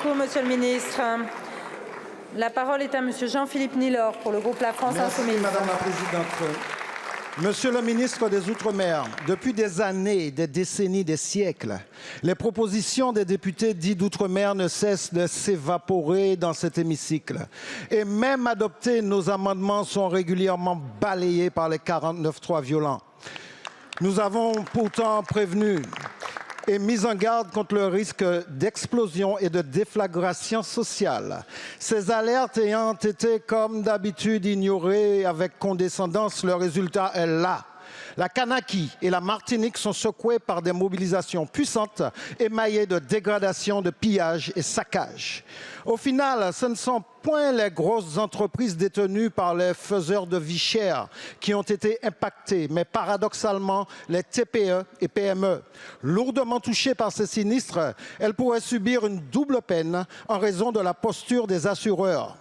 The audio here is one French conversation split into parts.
beaucoup, Monsieur le ministre. La parole est à Monsieur Jean-Philippe Nilor pour le groupe La France Insoumise. Madame la Présidente. Monsieur le ministre des Outre-mer, depuis des années, des décennies, des siècles, les propositions des députés dits d'Outre-mer ne cessent de s'évaporer dans cet hémicycle. Et même adoptés, nos amendements sont régulièrement balayés par les 49.3 violents. Nous avons pourtant prévenu et mis en garde contre le risque d'explosion et de déflagration sociale. Ces alertes ayant été, comme d'habitude, ignorées avec condescendance, le résultat est là. La Kanaky et la Martinique sont secouées par des mobilisations puissantes, émaillées de dégradations, de pillages et saccages. Au final, ce ne sont point les grosses entreprises détenues par les faiseurs de vie chère qui ont été impactées, mais paradoxalement les TPE et PME. Lourdement touchées par ces sinistres, elles pourraient subir une double peine en raison de la posture des assureurs.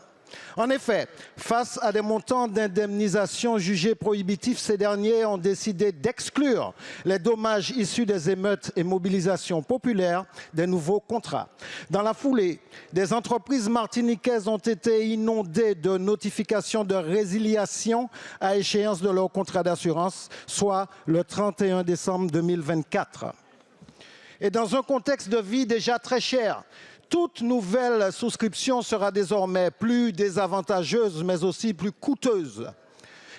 En effet, face à des montants d'indemnisation jugés prohibitifs, ces derniers ont décidé d'exclure les dommages issus des émeutes et mobilisations populaires des nouveaux contrats. Dans la foulée, des entreprises martiniquaises ont été inondées de notifications de résiliation à échéance de leur contrat d'assurance, soit le 31 décembre 2024. Et dans un contexte de vie déjà très cher, toute nouvelle souscription sera désormais plus désavantageuse, mais aussi plus coûteuse.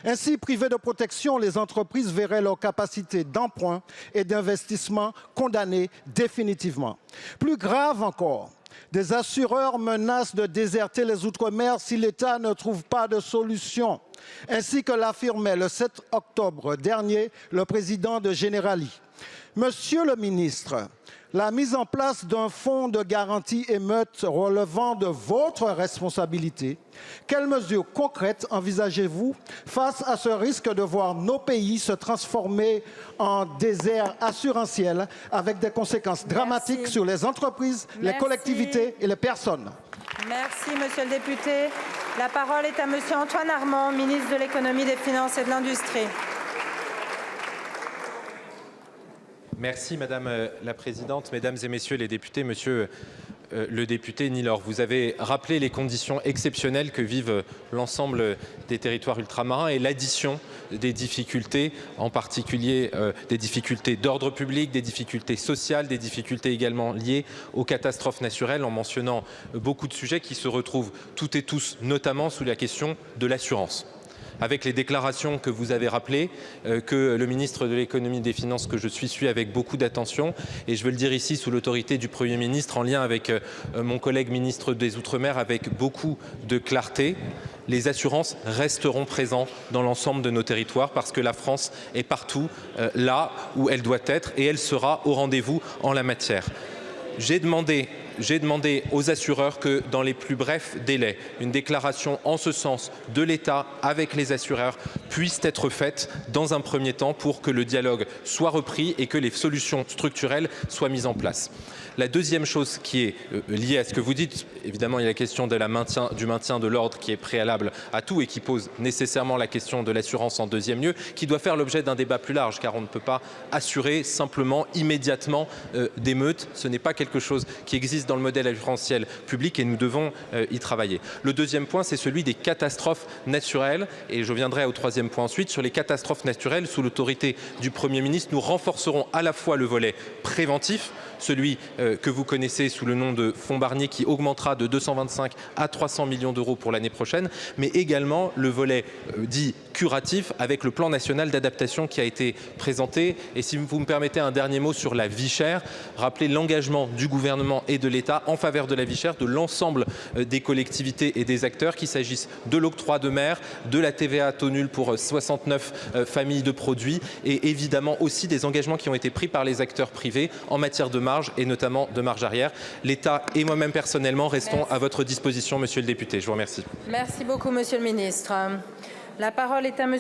Ainsi, privées de protection, les entreprises verraient leur capacité d'emprunt et d'investissement condamnée définitivement. Plus grave encore, des assureurs menacent de déserter les Outre-mer si l'État ne trouve pas de solution. Ainsi que l'affirmait le 7 octobre dernier le président de Generali. Monsieur le ministre, la mise en place d'un fonds de garantie émeute relevant de votre responsabilité, quelles mesures concrètes envisagez-vous face à ce risque de voir nos pays se transformer en désert assurantiel avec des conséquences dramatiques sur les entreprises, les collectivités et les personnes? Merci, monsieur le député. La parole est à monsieur Antoine Armand, ministre de l'Économie, des Finances et de l'Industrie. Merci Madame la Présidente, Mesdames et Messieurs les députés, Monsieur le député Nilor, vous avez rappelé les conditions exceptionnelles que vivent l'ensemble des territoires ultramarins et l'addition des difficultés, en particulier des difficultés d'ordre public, des difficultés sociales, des difficultés également liées aux catastrophes naturelles, en mentionnant beaucoup de sujets qui se retrouvent toutes et tous, notamment sous la question de l'assurance. Avec les déclarations que vous avez rappelées, que le ministre de l'Économie et des Finances, que je suis avec beaucoup d'attention, et je veux le dire ici sous l'autorité du Premier ministre, en lien avec mon collègue ministre des Outre-mer, avec beaucoup de clarté, les assurances resteront présentes dans l'ensemble de nos territoires parce que la France est partout là où elle doit être et elle sera au rendez-vous en la matière. J'ai demandé aux assureurs que dans les plus brefs délais, une déclaration en ce sens de l'État avec les assureurs puisse être faite dans un premier temps pour que le dialogue soit repris et que les solutions structurelles soient mises en place. La deuxième chose qui est liée à ce que vous dites, évidemment il y a la question de du maintien de l'ordre qui est préalable à tout et qui pose nécessairement la question de l'assurance en deuxième lieu, qui doit faire l'objet d'un débat plus large car on ne peut pas assurer simplement, immédiatement des meutes. Ce n'est pas quelque chose qui existe dans le modèle assurantiel public et nous devons y travailler. Le deuxième point, c'est celui des catastrophes naturelles et je viendrai au troisième point ensuite. Sur les catastrophes naturelles, sous l'autorité du Premier ministre, nous renforcerons à la fois le volet préventif, celui que vous connaissez sous le nom de fonds Barnier qui augmentera de 225 à 300 millions d'euros pour l'année prochaine, mais également le volet dit curatif avec le plan national d'adaptation qui a été présenté. Et si vous me permettez un dernier mot sur la vie chère, rappeler l'engagement du gouvernement et de l'État en faveur de la vie chère, de l'ensemble des collectivités et des acteurs, qu'il s'agisse de l'octroi de mer, de la TVA à taux nul pour 69 familles de produits et évidemment aussi des engagements qui ont été pris par les acteurs privés en matière de marge et notamment de marge arrière. L'État et moi-même personnellement restons à votre disposition, monsieur le député. Je vous remercie. Merci beaucoup, monsieur le ministre. La parole est à monsieur